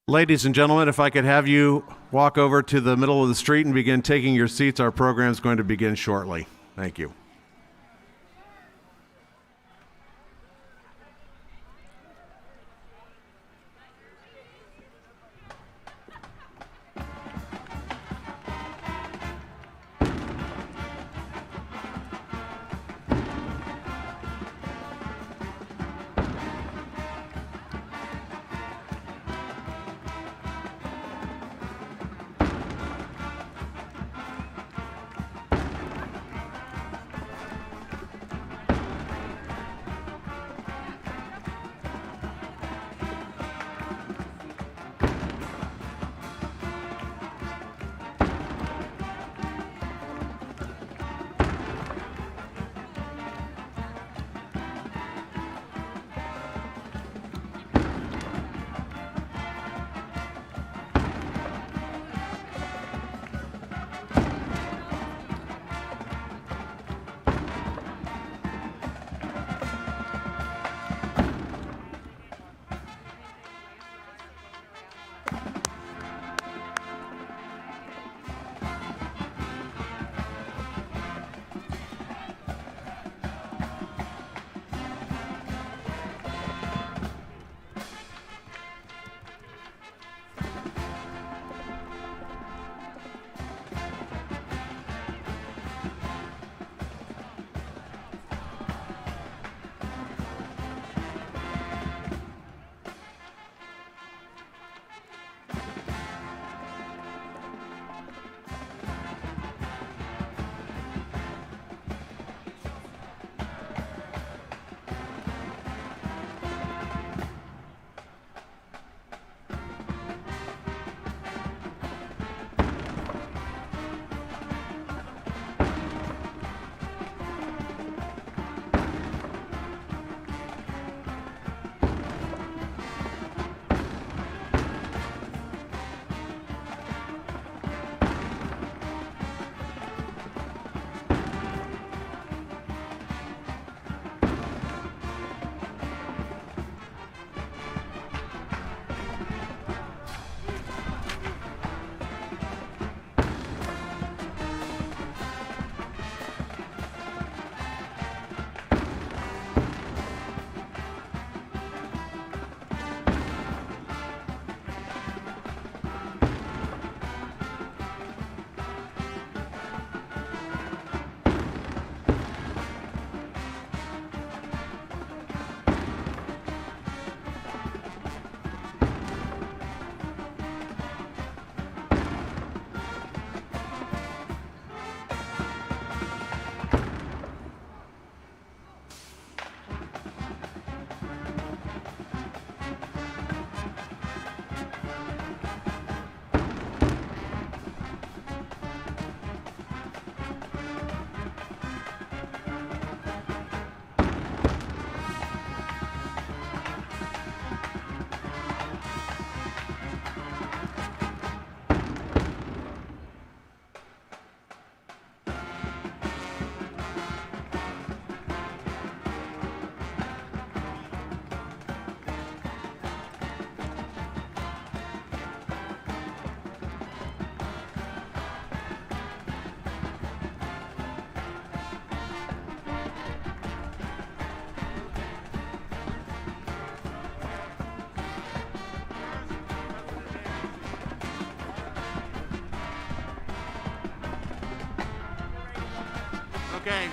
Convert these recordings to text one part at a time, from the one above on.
Ladies and gentlemen, if I could have you walk over to the middle of the street and begin taking your seats, our program is going to begin shortly. Thank you. Okay.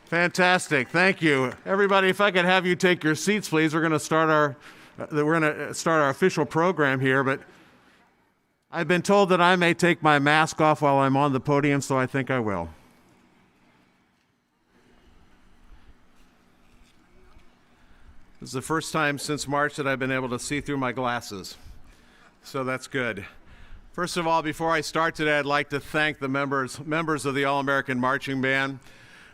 Fantastic. Thank you. Everybody, if I could have you take your seats, please. We're going to start our official program here, but I've been told that I may take my mask off while I'm on the podium, so I think I will. This is the first time since March that I've been able to see through my glasses. So that's good. First of all, before I start today, I'd like to thank the members of the All-American Marching Band.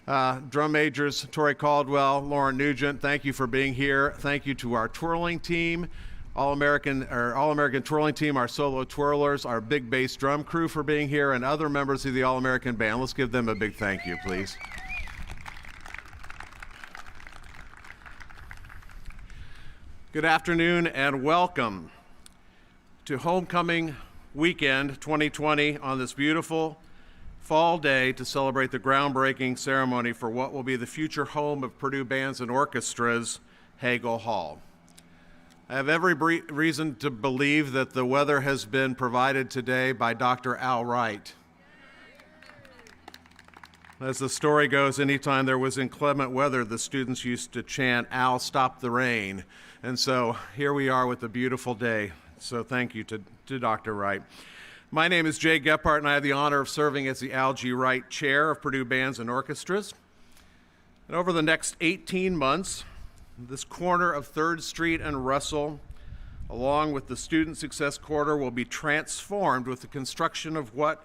Drum majors Tori Caldwell, Lauren Nugent, thank you for being here. Thank you to our twirling team, All-American twirling team, our solo twirlers, our big bass drum crew for being here, and other members of the All-American Band. Let's give them a big thank you, please. Good afternoon and welcome to Homecoming Weekend 2020 on this beautiful fall day to celebrate the groundbreaking ceremony for what will be the future home of Purdue Bands and Orchestras, Hagle Hall. I have every reason to believe that the weather has been provided today by Dr. Al Wright. As the story goes, anytime there was inclement weather, the students used to chant, "Al, stop the rain." And so here we are with a beautiful day. So thank you to Dr. Wright. My name is Jay Gephardt, and I have the honor of serving as the Al G. Wright Chair of Purdue Bands and Orchestras. And over the next 18 months, this corner of 3rd Street and Russell, along with the Student Success Corridor, will be transformed with the construction of what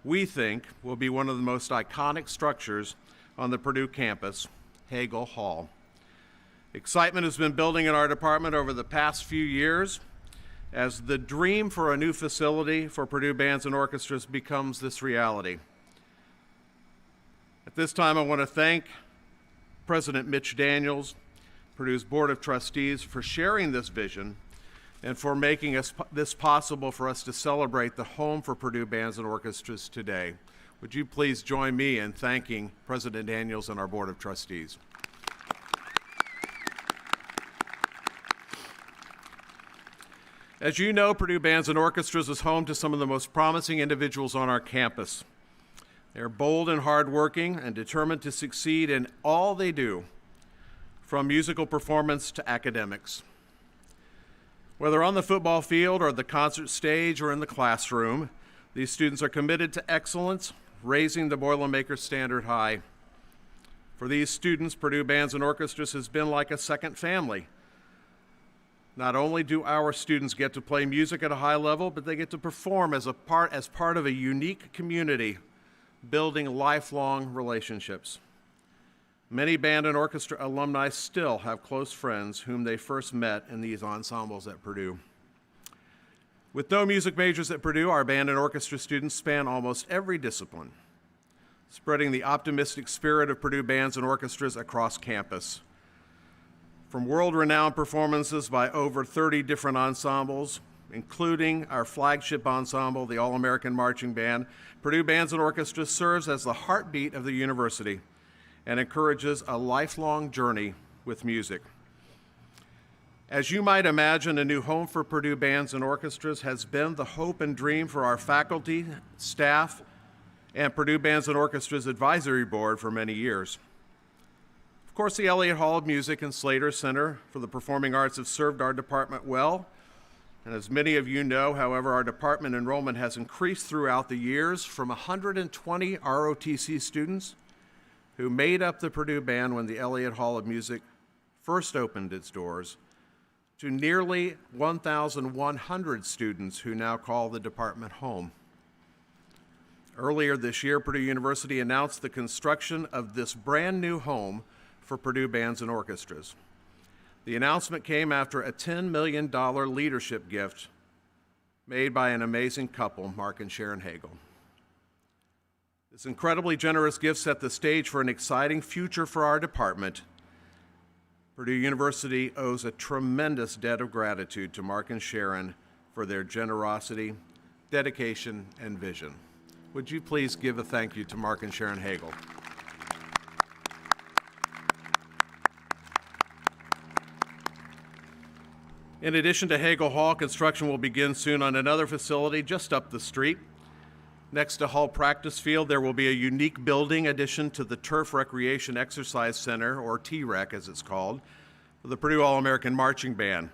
we think will be one of the most iconic structures on the Purdue campus, Hagle Hall. Excitement has been building in our department over the past few years as the dream for a new facility for Purdue Bands and Orchestras becomes this reality. At this time, I want to thank President Mitch Daniels, Purdue's Board of Trustees, for sharing this vision and for making this possible for us to celebrate the home for Purdue Bands and Orchestras today. Would you please join me in thanking President Daniels and our Board of Trustees? As you know, Purdue Bands and Orchestras is home to some of the most promising individuals on our campus. They're bold and hardworking and determined to succeed in all they do, from musical performance to academics. Whether on the football field or the concert stage or in the classroom, these students are committed to excellence, raising the Boilermaker standard high. For these students, Purdue Bands and Orchestras has been like a second family. Not only do our students get to play music at a high level, but they get to perform as part of a unique community, building lifelong relationships. Many band and orchestra alumni still have close friends whom they first met in these ensembles at Purdue. With no music majors at Purdue, our band and orchestra students span almost every discipline, spreading the optimistic spirit of Purdue Bands and Orchestras across campus. From world-renowned performances by over 30 different ensembles, including our flagship ensemble, the All-American Marching Band, Purdue Bands and Orchestras serves as the heartbeat of the university and encourages a lifelong journey with music. As you might imagine, a new home for Purdue Bands and Orchestras has been the hope and dream for our faculty, staff, and Purdue Bands and Orchestras Advisory Board for many years. Of course, the Elliott Hall of Music and Slater Center for the Performing Arts have served our department well. And as many of you know, however, our department enrollment has increased throughout the years from 120 ROTC students who made up the Purdue Band when the Elliott Hall of Music first opened its doors to nearly 1,100 students who now call the department home. Earlier this year, Purdue University announced the construction of this brand new home for Purdue Bands and Orchestras. The announcement came after a $10 million leadership gift made by an amazing couple, Mark and Sharon Hagle. This incredibly generous gift set the stage for an exciting future for our department. Purdue University owes a tremendous debt of gratitude to Mark and Sharon for their generosity, dedication, and vision. Would you please give a thank you to Mark and Sharon Hagle? In addition to Hagle Hall, construction will begin soon on another facility just up the street. Next to Hall Practice Field, there will be a unique building addition to the Turf Recreation Exercise Center, or T-Rec as it's called, for the Purdue All-American Marching Band.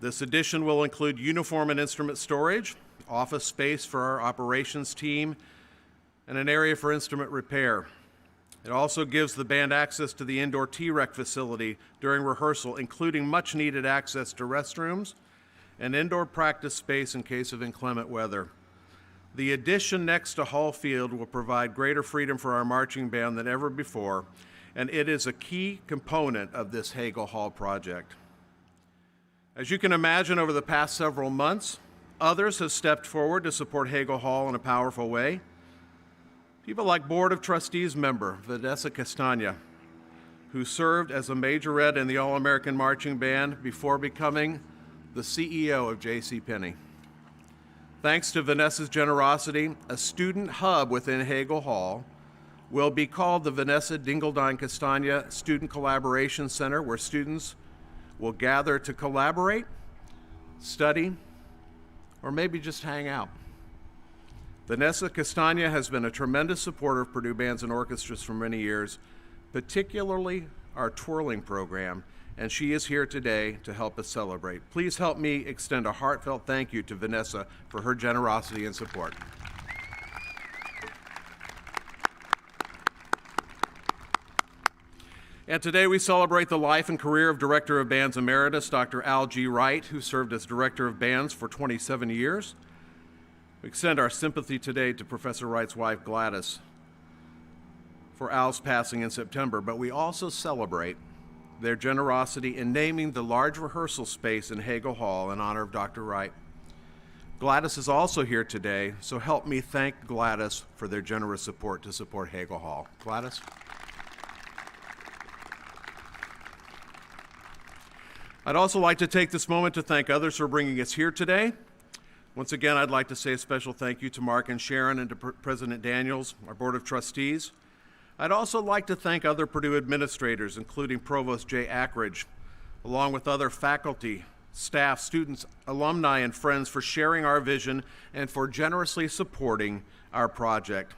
This addition will include uniform and instrument storage, office space for our operations team, and an area for instrument repair. It also gives the band access to the indoor T-Rec facility during rehearsal, including much-needed access to restrooms an indoor practice space in case of inclement weather. The addition next to Hall Field will provide greater freedom for our marching band than ever before, and it is a key component of this Hagle Hall project. As you can imagine, over the past several months, others have stepped forward to support Hagle Hall in a powerful way. People like Board of Trustees member Vanessa Castagna, who served as a majorette in the All-American Marching Band before becoming the CEO of JCPenney. Thanks to Vanessa's generosity, a student hub within Hagle Hall will be called the Vanessa Dingledine Castagna Student Collaboration Center, where students will gather to collaborate, study, or maybe just hang out. Vanessa Castagna has been a tremendous supporter of Purdue Bands and Orchestras for many years, particularly our twirling program, and she is here today to help us celebrate. Please help me extend a heartfelt thank you to Vanessa for her generosity and support. And today we celebrate the life and career of Director of Bands Emeritus, Dr. Al G. Wright, who served as Director of Bands for 27 years. We extend our sympathy today to Professor Wright's wife, Gladys, for Al's passing in September, but we also celebrate their generosity in naming the large rehearsal space in Hagle Hall in honor of Dr. Wright. Gladys is also here today, so help me thank Gladys for their generous support to support Hagle Hall. Gladys? I'd also like to take this moment to thank others for bringing us here today. Once again, I'd like to say a special thank you to Mark and Sharon and to President Daniels, our Board of Trustees. I'd also like to thank other Purdue administrators, including Provost Jay Ackridge, along with other faculty, staff, students, alumni, and friends for sharing our vision and for generously supporting our project.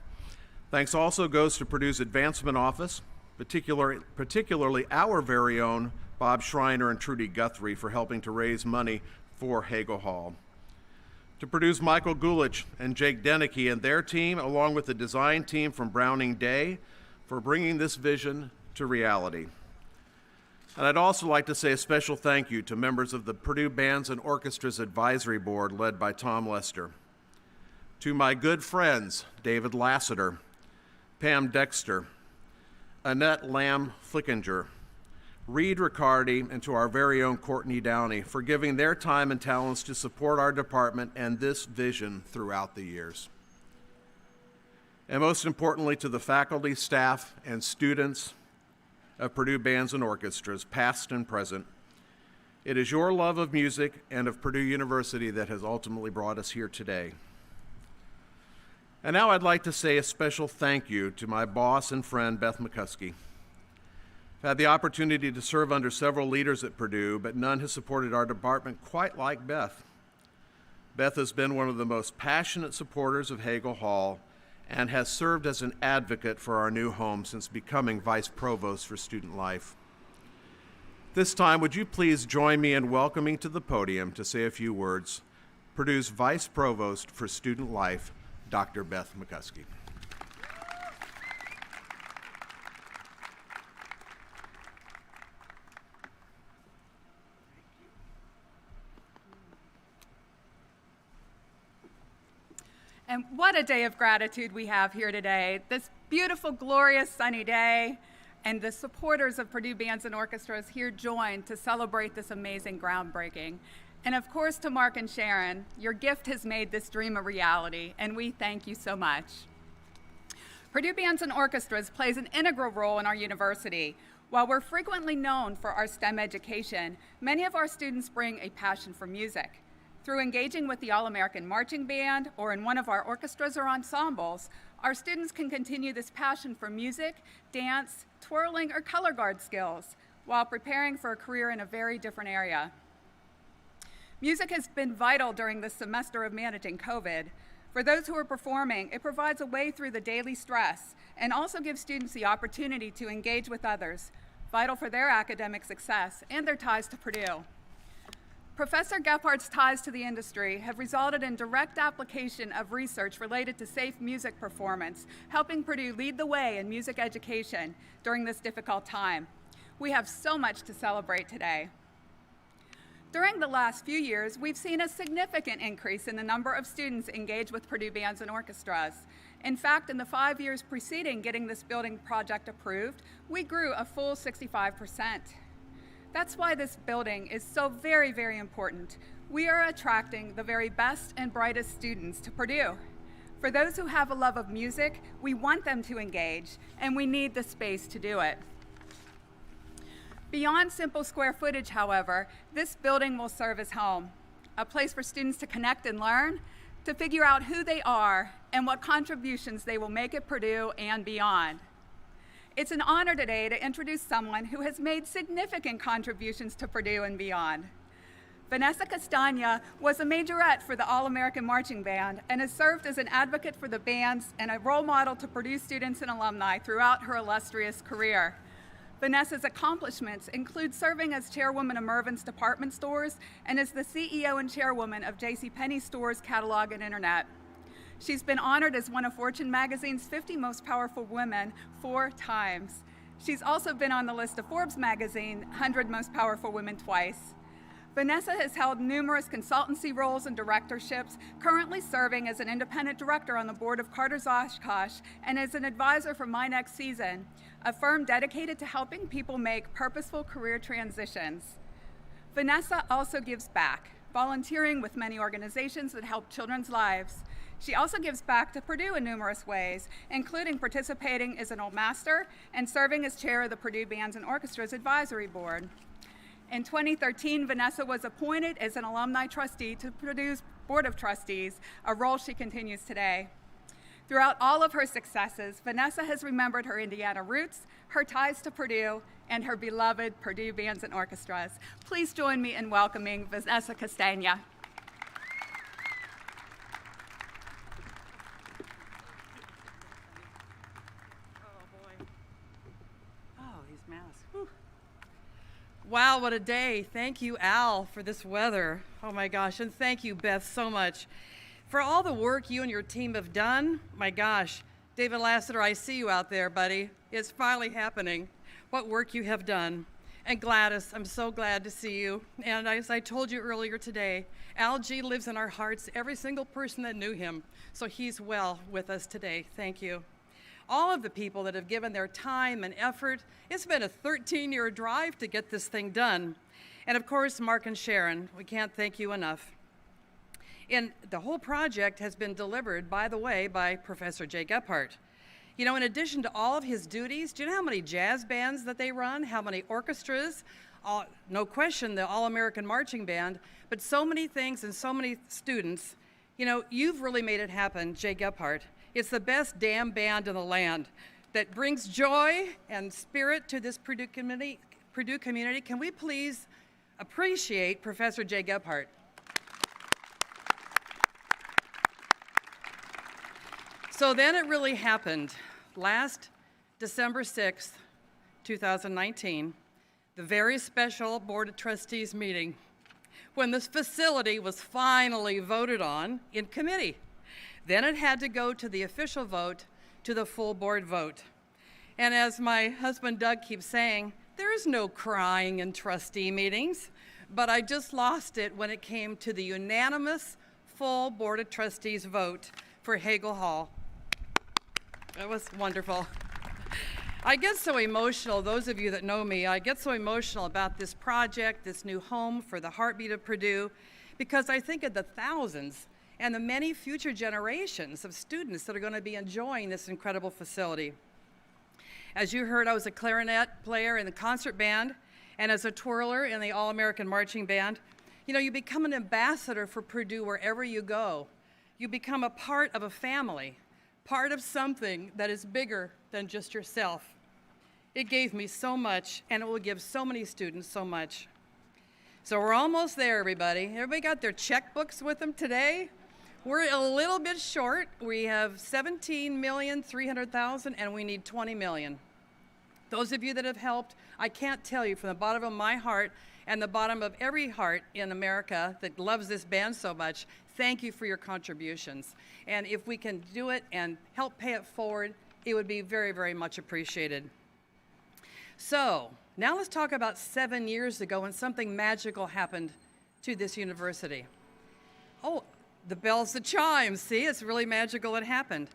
Thanks also goes to Purdue's Advancement Office, particularly our very own Bob Schreiner and Trudy Guthrie for helping to raise money for Hagle Hall. To Purdue's Michael Gulich and Jake Denicky and their team, along with the design team from Browning Day, for bringing this vision to reality. And I'd also like to say a special thank you to members of the Purdue Bands and Orchestras Advisory Board led by Tom Lester. To my good friends, David Lassiter, Pam Dexter, Annette Lamb-Flickinger, Reed Riccardi, and to our very own Courtney Downey for giving their time and talents to support our department and this vision throughout the years. And most importantly, to the faculty, staff, and students of Purdue Bands and Orchestras, past and present. It is your love of music and of Purdue University that has ultimately brought us here today. And now I'd like to say a special thank you to my boss and friend, Beth Mccuskey. I've had the opportunity to serve under several leaders at Purdue, but none has supported our department quite like Beth. Beth has been one of the most passionate supporters of Hagle Hall and has served as an advocate for our new home since becoming Vice Provost for Student Life. This time, would you please join me in welcoming to the podium to say a few words, Purdue's Vice Provost for Student Life, Dr. Beth Mccuskey. And what a day of gratitude we have here today. This beautiful, glorious, sunny day, and the supporters of Purdue Bands and Orchestras here joined to celebrate this amazing groundbreaking. And of course, to Mark and Sharon, your gift has made this dream a reality, and we thank you so much. Purdue Bands and Orchestras plays an integral role in our university. While we're frequently known for our STEM education, many of our students bring a passion for music. Through engaging with the All-American Marching Band or in one of our orchestras or ensembles, our students can continue this passion for music, dance, twirling, or color guard skills while preparing for a career in a very different area. Music has been vital during this semester of managing COVID. For those who are performing, it provides a way through the daily stress and also gives students the opportunity to engage with others, vital for their academic success and their ties to Purdue. Professor Gephardt's ties to the industry have resulted in direct application of research related to safe music performance, helping Purdue lead the way in music education during this difficult time. We have so much to celebrate today. During the last few years, we've seen a significant increase in the number of students engaged with Purdue Bands and Orchestras. In fact, in the 5 years preceding getting this building project approved, we grew a full 65%. That's why this building is so very, very important. We are attracting the very best and brightest students to Purdue. For those who have a love of music, we want them to engage, and we need the space to do it. Beyond simple square footage, however, this building will serve as home, a place for students to connect and learn, to figure out who they are and what contributions they will make at Purdue and beyond. It's an honor today to introduce someone who has made significant contributions to Purdue and beyond. Vanessa Castagna was a majorette for the All-American Marching Band and has served as an advocate for the bands and a role model to Purdue students and alumni throughout her illustrious career. Vanessa's accomplishments include serving as chairwoman of Mervyn's Department Stores and as the CEO and chairwoman of JCPenney Stores Catalog and Internet. She's been honored as one of Fortune magazine's 50 most powerful women 4 times. She's also been on the list of Forbes magazine 100 most powerful women twice. Vanessa has held numerous consultancy roles and directorships, currently serving as an independent director on the board of Carter's Oshkosh and as an advisor for My Next Season, a firm dedicated to helping people make purposeful career transitions. Vanessa also gives back, volunteering with many organizations that help children's lives. She also gives back to Purdue in numerous ways, including participating as an Old Master and serving as chair of the Purdue Bands and Orchestras Advisory Board. In 2013, Vanessa was appointed as an alumni trustee to Purdue's Board of Trustees, a role she continues today. Throughout all of her successes, Vanessa has remembered her Indiana roots, her ties to Purdue, and her beloved Purdue Bands and Orchestras. Please join me in welcoming Vanessa Castagna. Wow, what a day. Thank you, Al, for this weather. Oh my gosh, and thank you, Beth, so much for all the work you and your team have done. My gosh, David Lassiter, I see you out there, buddy. It's finally happening. What work you have done. And Gladys, I'm so glad to see you. And as I told you earlier today, Al G lives in our hearts, every single person that knew him. So he's well with us today. Thank you. All of the people that have given their time and effort. It's been a 13-year drive to get this thing done. And of course, Mark and Sharon, we can't thank you enough. And the whole project has been delivered, by the way, by Professor Jay Gephardt. You know, in addition to all of his duties, do you know how many jazz bands that they run, how many orchestras? No question, the All-American Marching Band, but so many things and so many students. You know, you've really made it happen, Jay Gephardt. It's the best damn band in the land that brings joy and spirit to this Purdue community. Can we please appreciate Professor Jay Gephardt? So then it really happened. Last December 6th, 2019, the very special Board of Trustees meeting, when this facility was finally voted on in committee. Then it had to go to the official vote, to the full board vote. And as my husband Doug keeps saying, there is no crying in trustee meetings, but I just lost it when it came to the unanimous full Board of Trustees vote for Hagle Hall. It was wonderful. I get so emotional, those of you that know me, I get so emotional about this project, this new home for the heartbeat of Purdue, because I think of the thousands and the many future generations of students that are going to be enjoying this incredible facility. As you heard, I was a clarinet player in the concert band and as a twirler in the All-American Marching Band. You know, you become an ambassador for Purdue wherever you go. You become a part of a family, part of something that is bigger than just yourself. It gave me so much, and it will give so many students so much. So we're almost there, everybody. Everybody got their checkbooks with them today? We're a little bit short. We have $17,300,000, and we need $20 million. Those of you that have helped, I can't tell you from the bottom of my heart and the bottom of every heart in America that loves this band so much, thank you for your contributions. And if we can do it and help pay it forward, it would be very, very much appreciated. So now let's talk about 7 years ago when something magical happened to this university. Oh, the bells, the chimes, see, it's really magical it happened.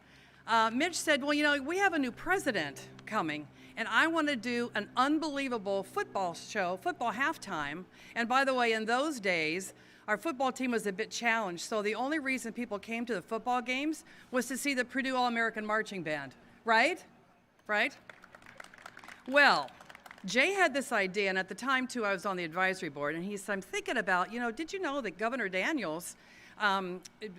Mitch said, well, you know, we have a new president coming, and I want to do an unbelievable football show, football halftime. And by the way, in those days, our football team was a bit challenged, so the only reason people came to the football games was to see the Purdue All-American Marching Band, right? Right? Well, Jay had this idea, and at the time, too, I was on the advisory board, and he said, I'm thinking about, you know, did you know that Governor Daniels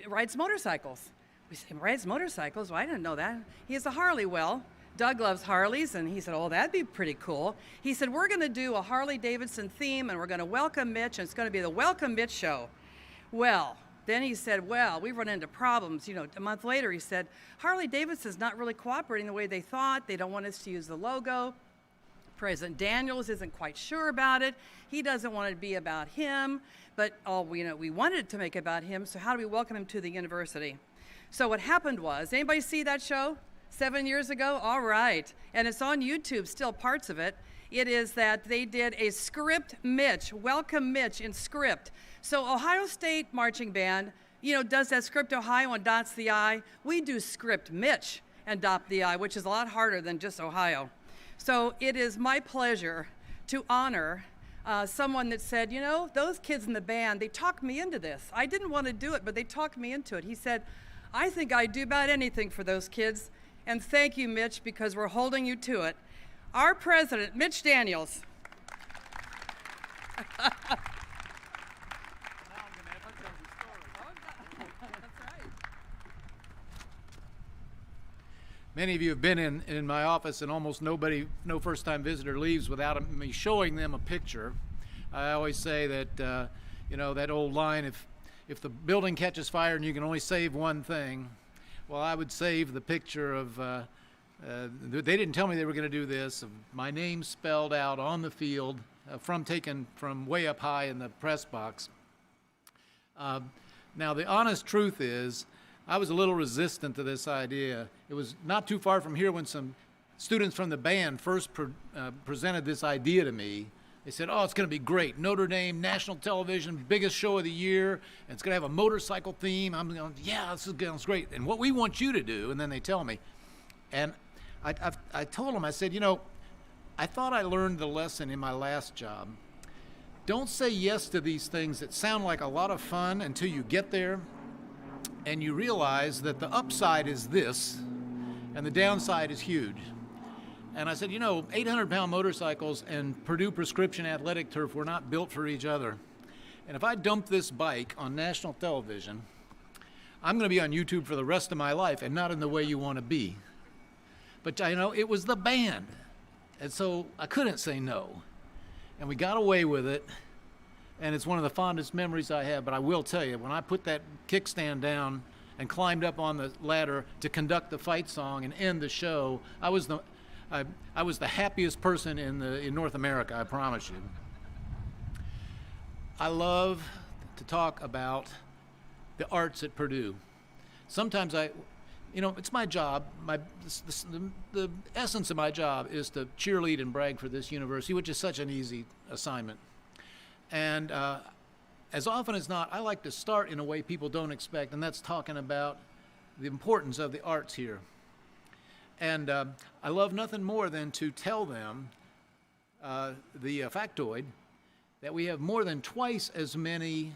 rides motorcycles? We said, rides motorcycles? Well, I didn't know that. He has a Harley. Well, Doug loves Harleys, and he said, oh, that'd be pretty cool. He said, we're going to do a Harley-Davidson theme, and we're going to welcome Mitch, and it's going to be the Welcome Mitch Show. Well, then he said, well, we run into problems. You know, a month later, he said, Harley-Davidson's not really cooperating the way they thought. They don't want us to use the logo. President Daniels isn't quite sure about it. He doesn't want it to be about him, but we wanted it to make it about him, so how do we welcome him to the university? So what happened was, anybody see that show 7 years ago? All right, and it's on YouTube, still parts of it. It is that they did a script Mitch, Welcome Mitch in script. So Ohio State Marching Band, you know, does that script Ohio and dots the I. We do script Mitch and dot the I, which is a lot harder than just Ohio. So it is my pleasure to honor someone that said, you know, those kids in the band, they talked me into this. I didn't want to do it, but they talked me into it. He said, I think I'd do about anything for those kids. And thank you, Mitch, because we're holding you to it. Our president, Mitch Daniels. Many of you have been in my office, and almost no first-time visitor leaves without me showing them a picture. I always say that, you know, that old line, if the building catches fire and you can only save one thing, well, I would save the picture of, they didn't tell me they were going to do this, of my name spelled out on the field, taken from way up high in the press box. Now, the honest truth is, I was a little resistant to this idea. It was not too far from here when some students from the band first presented this idea to me. They said, oh, it's going to be great. Notre Dame, national television, biggest show of the year, and it's going to have a motorcycle theme. I'm going, yeah, this is great. And what we want you to do, and then they tell me. And I told them, I said, you know, I thought I learned the lesson in my last job. Don't say yes to these things that sound like a lot of fun until you get there and you realize that the upside is this and the downside is huge. And I said, you know, 800-pound motorcycles and Purdue prescription athletic turf were not built for each other. And if I dump this bike on national television, I'm going to be on YouTube for the rest of my life, and not in the way you want to be. But, you know, it was the band. And so I couldn't say no. And we got away with it. And it's one of the fondest memories I have. But I will tell you, when I put that kickstand down and climbed up on the ladder to conduct the fight song and end the show, I was the happiest person in North America, I promise you. I love to talk about the arts at Purdue. Sometimes it's my job. The essence of my job is to cheerlead and brag for this university, which is such an easy assignment. And as often as not, I like to start in a way people don't expect, and that's talking about the importance of the arts here. And I love nothing more than to tell them the factoid that we have more than twice as many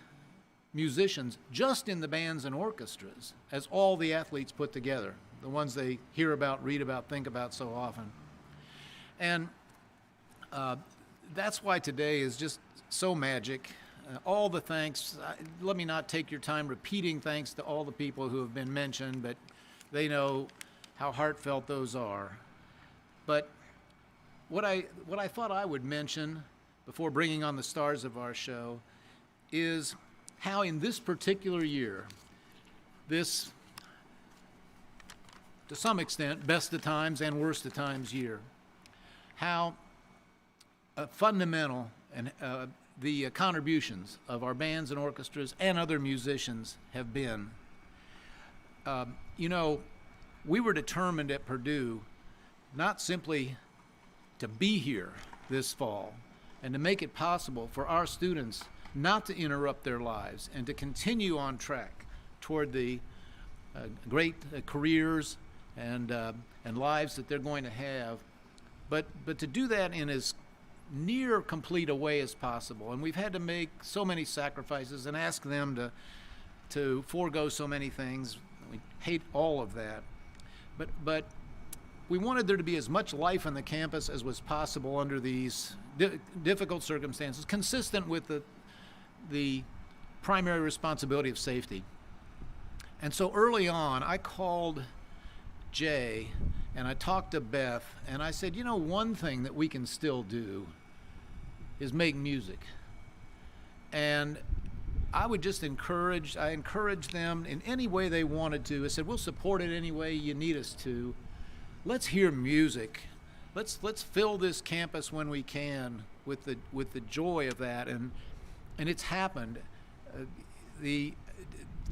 musicians just in the bands and orchestras as all the athletes put together, the ones they hear about, read about, think about so often. And that's why today is just so magic. All the thanks, let me not take your time repeating thanks to all the people who have been mentioned, but they know how heartfelt those are. But what I thought I would mention before bringing on the stars of our show is how in this particular year, this, to some extent, best of times and worst of times year, how fundamental and the contributions of our bands and orchestras and other musicians have been. You know, we were determined at Purdue not simply to be here this fall and to make it possible for our students not to interrupt their lives and to continue on track toward the great careers and lives that they're going to have, but to do that in as near complete a way as possible. And we've had to make so many sacrifices and ask them to forego so many things. We hate all of that, but we wanted there to be as much life on the campus as was possible under these difficult circumstances, consistent with the primary responsibility of safety. And so early on, I called Jay and I talked to Beth, and I said, one thing that we can still do is make music. And I would just encourage them in any way they wanted to. I said, we'll support it any way you need us to. Let's hear music. Let's fill this campus when we can with the joy of that. And it's happened.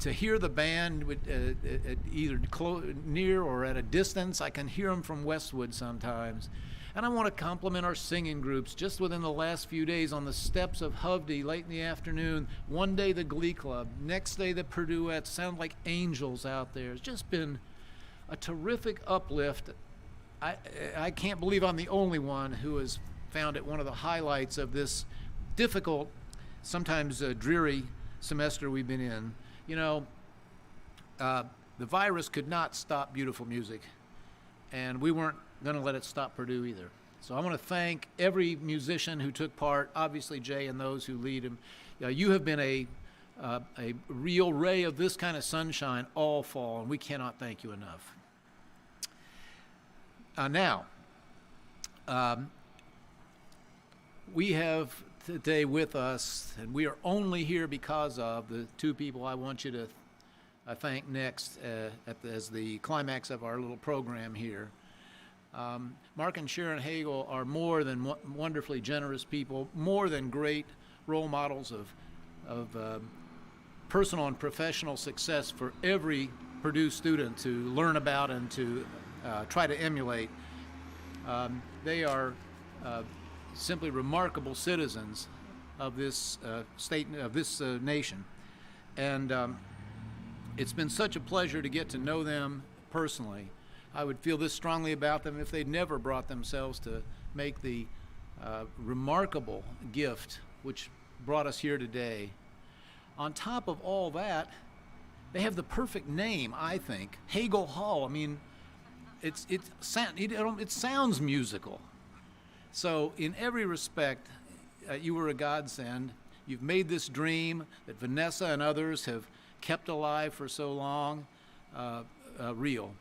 To hear the band at either near or at a distance, I can hear them from Westwood sometimes. And I want to compliment our singing groups. Just within the last few days, on the steps of Hovde late in the afternoon, one day the Glee Club, next day the Purduettes sound like angels out there. It's just been a terrific uplift. I can't believe I'm the only one who has found it one of the highlights of this difficult, sometimes dreary semester we've been in. The virus could not stop beautiful music, and we weren't going to let it stop Purdue either. So I want to thank every musician who took part, obviously Jay and those who lead him. You have been a real ray of this kind of sunshine all fall, and we cannot thank you enough. Now, we have today with us, and we are only here because of the two people I want you to thank next as the climax of our little program here. Mark and Sharon Hagle are more than wonderfully generous people, more than great role models of personal and professional success for every Purdue student to learn about and to try to emulate. They are simply remarkable citizens of this state, of this nation. And it's been such a pleasure to get to know them personally. I would feel this strongly about them if they'd never brought themselves to make the remarkable gift which brought us here today. On top of all that, they have the perfect name, I think, Hagle Hall. I mean, it sounds musical. So in every respect, you were a godsend. You've made this dream that Vanessa and others have kept alive for so long real.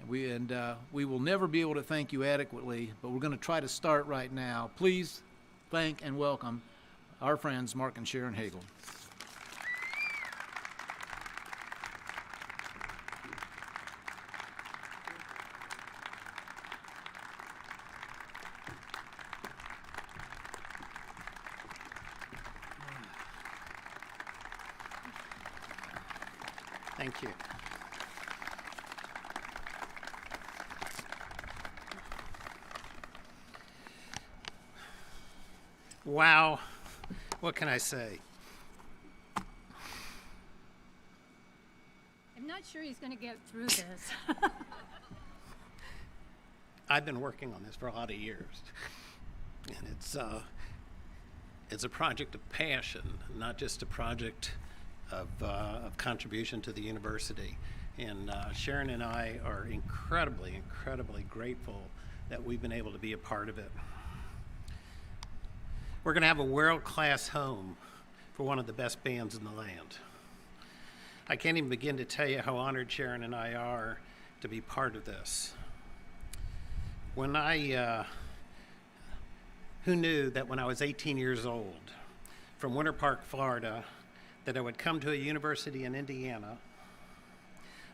We will never be able to thank you adequately, but we're going to try to start right now. Please thank and welcome our friends Mark and Sharon Hagle. Thank you. Wow, what can I say? I'm not sure he's going to get through this. I've been working on this for a lot of years, and it's a project of passion, not just a project of contribution to the university. And Sharon and I are incredibly, incredibly grateful that we've been able to be a part of it. We're going to have a world-class home for one of the best bands in the land. I can't even begin to tell you how honored Sharon and I are to be part of this. When who knew that when I was 18 years old, from Winter Park, Florida, that I would come to a university in Indiana,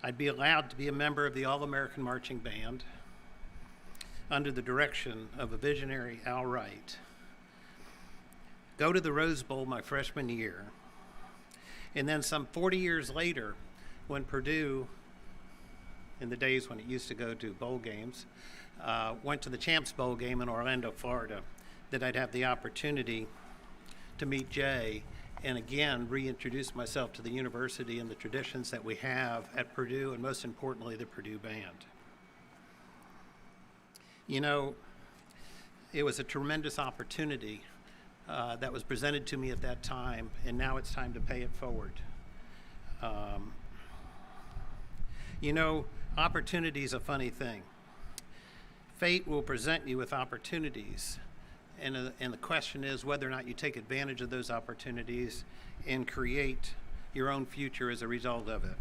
I'd be allowed to be a member of the All-American Marching Band under the direction of a visionary Al Wright, go to the Rose Bowl my freshman year, and then some 40 years later, when Purdue, in the days when it used to go to bowl games, went to the Champs Bowl game in Orlando, Florida, that I'd have the opportunity to meet Jay and again, reintroduce myself to the university and the traditions that we have at Purdue, and most importantly, the Purdue Band. You know, it was a tremendous opportunity that was presented to me at that time, and now it's time to pay it forward. You know, opportunity is a funny thing. Fate will present you with opportunities, and the question is whether or not you take advantage of those opportunities and create your own future as a result of it.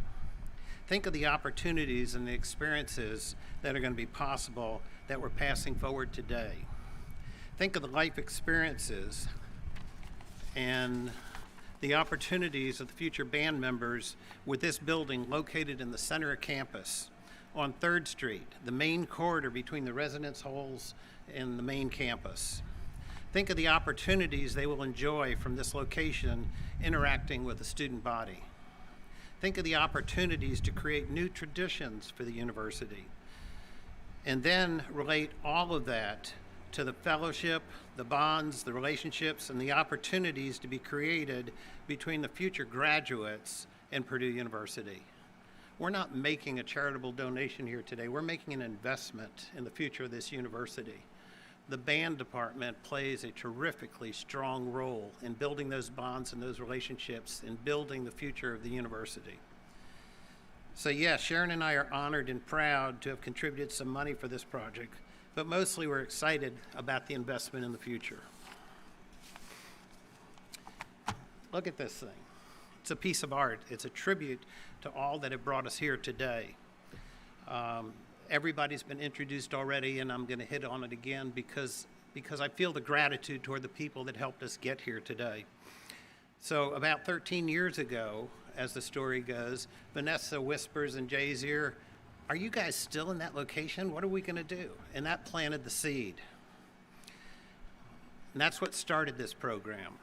Think of the opportunities and the experiences that are going to be possible that we're passing forward today. Think of the life experiences and the opportunities of the future band members with this building located in the center of campus on 3rd Street, the main corridor between the residence halls and the main campus. Think of the opportunities they will enjoy from this location interacting with the student body. Think of the opportunities to create new traditions for the university. And then relate all of that to the fellowship, the bonds, the relationships, and the opportunities to be created between the future graduates and Purdue University. We're not making a charitable donation here today. We're making an investment in the future of this university. The band department plays a terrifically strong role in building those bonds and those relationships and building the future of the university. So yes, Sharon and I are honored and proud to have contributed some money for this project, but mostly we're excited about the investment in the future. Look at this thing. It's a piece of art. It's a tribute to all that have brought us here today. Everybody's been introduced already, and I'm going to hit on it again because I feel the gratitude toward the people that helped us get here today. So about 13 years ago, as the story goes, Vanessa whispers in Jay's ear, "Are you guys still in that location? What are we going to do?" And that planted the seed. And that's what started this program.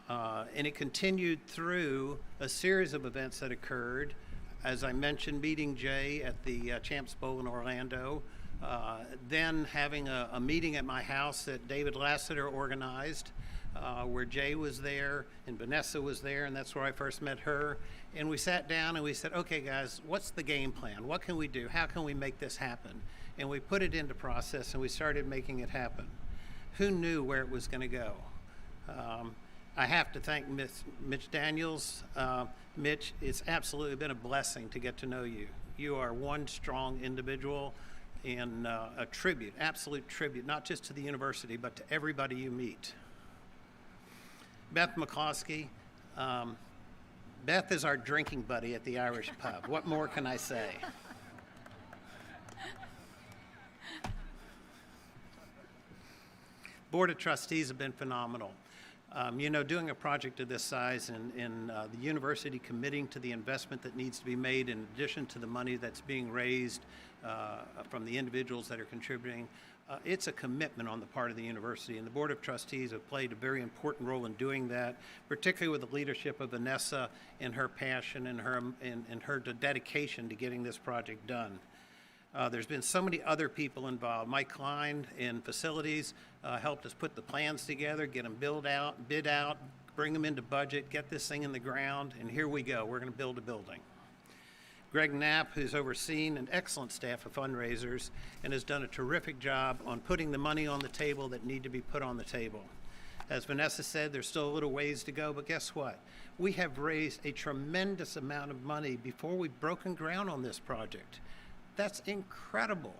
And it continued through a series of events that occurred. As I mentioned, meeting Jay at the Champs Bowl in Orlando, then having a meeting at my house that David Lassiter organized, where Jay was there and Vanessa was there, and that's where I first met her. And we sat down and we said, okay guys, what's the game plan? What can we do? How can we make this happen? And we put it into process and we started making it happen. Who knew where it was going to go? I have to thank Mitch Daniels. Mitch, it's absolutely been a blessing to get to know you. You are one strong individual and a tribute, absolute tribute, not just to the university, but to everybody you meet. Beth Mccuskey. Beth is our drinking buddy at the Irish pub. What more can I say? Board of Trustees have been phenomenal. You know, doing a project of this size and the university committing to the investment that needs to be made in addition to the money that's being raised from the individuals that are contributing, it's a commitment on the part of the university, and the Board of Trustees have played a very important role in doing that, particularly with the leadership of Vanessa and her passion and her dedication to getting this project done. There's been so many other people involved. Mike Klein in facilities helped us put the plans together, get them bid out, bring them into budget, get this thing in the ground, and here we go. We're going to build a building. Greg Knapp, who's overseen an excellent staff of fundraisers and has done a terrific job on putting the money on the table that need to be put on the table. As Vanessa said, there's still a little ways to go, but guess what? We have raised a tremendous amount of money before we've broken ground on this project. That's incredible.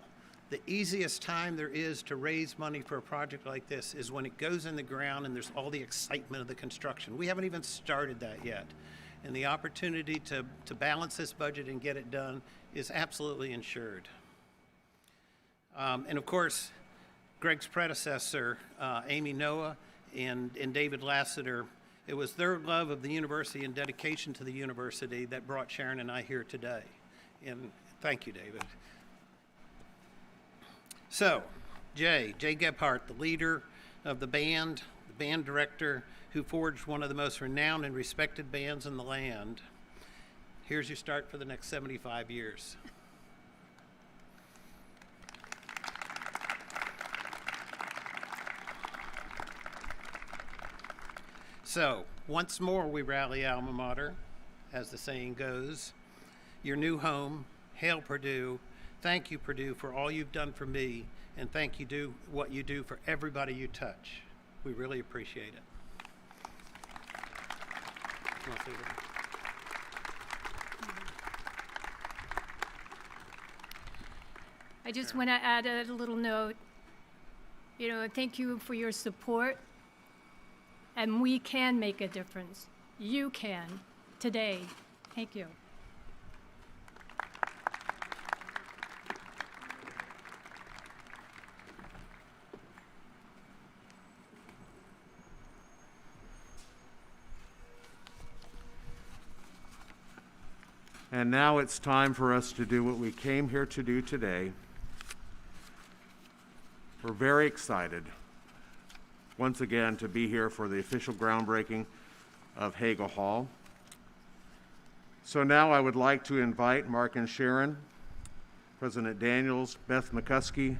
The easiest time there is to raise money for a project like this is when it goes in the ground and there's all the excitement of the construction. We haven't even started that yet. And the opportunity to balance this budget and get it done is absolutely ensured. And of course, Greg's predecessor, Amy Noah and David Lassiter, it was their love of the university and dedication to the university that brought Sharon and I here today. And thank you, David. So, Jay Gebhardt, the leader of the band director who forged one of the most renowned and respected bands in the land. Here's your start for the next 75 years. So, once more we rally alma mater, as the saying goes. Your new home, hail Purdue. Thank you, Purdue, for all you've done for me, and thank you do what you do for everybody you touch. We really appreciate it. You wanna say that? I just want to add a little note. Thank you for your support. And we can make a difference. You can today. Thank you. And now it's time for us to do what we came here to do today. We're very excited, once again, to be here for the official groundbreaking of Hagle Hall. So now I would like to invite Mark and Sharon, President Daniels, Beth Mccuskey,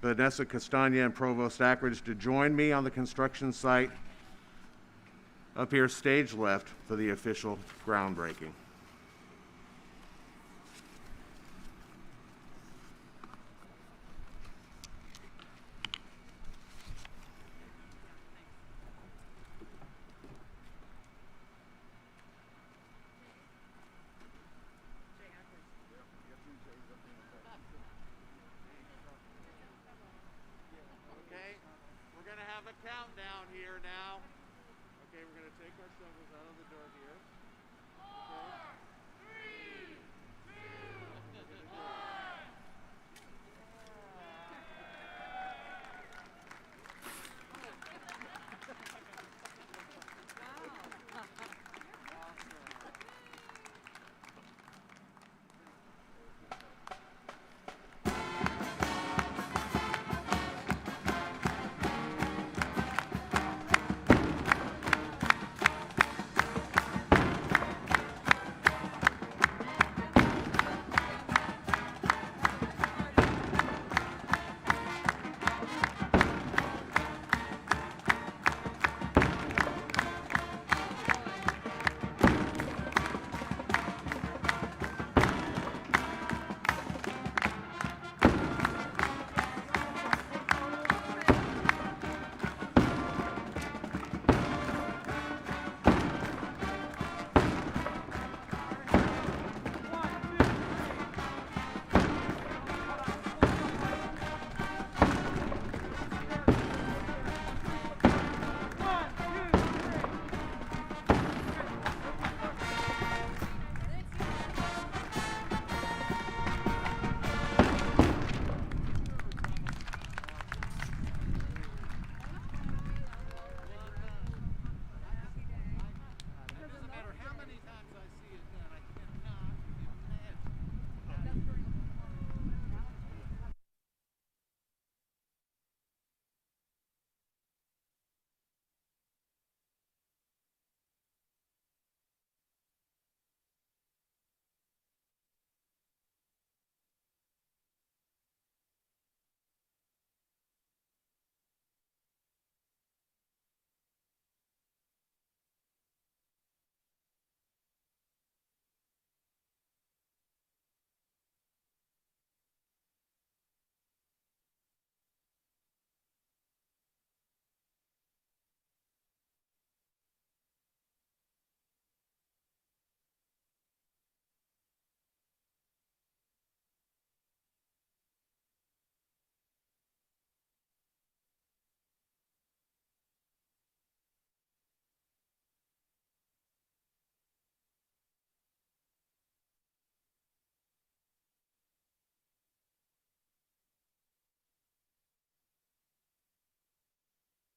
Vanessa Castagna, and Provost Ackridge to join me on the construction site up here, stage left, for the official groundbreaking. A countdown here now. Okay, we're going to take our shovels out of the dirt here. Okay.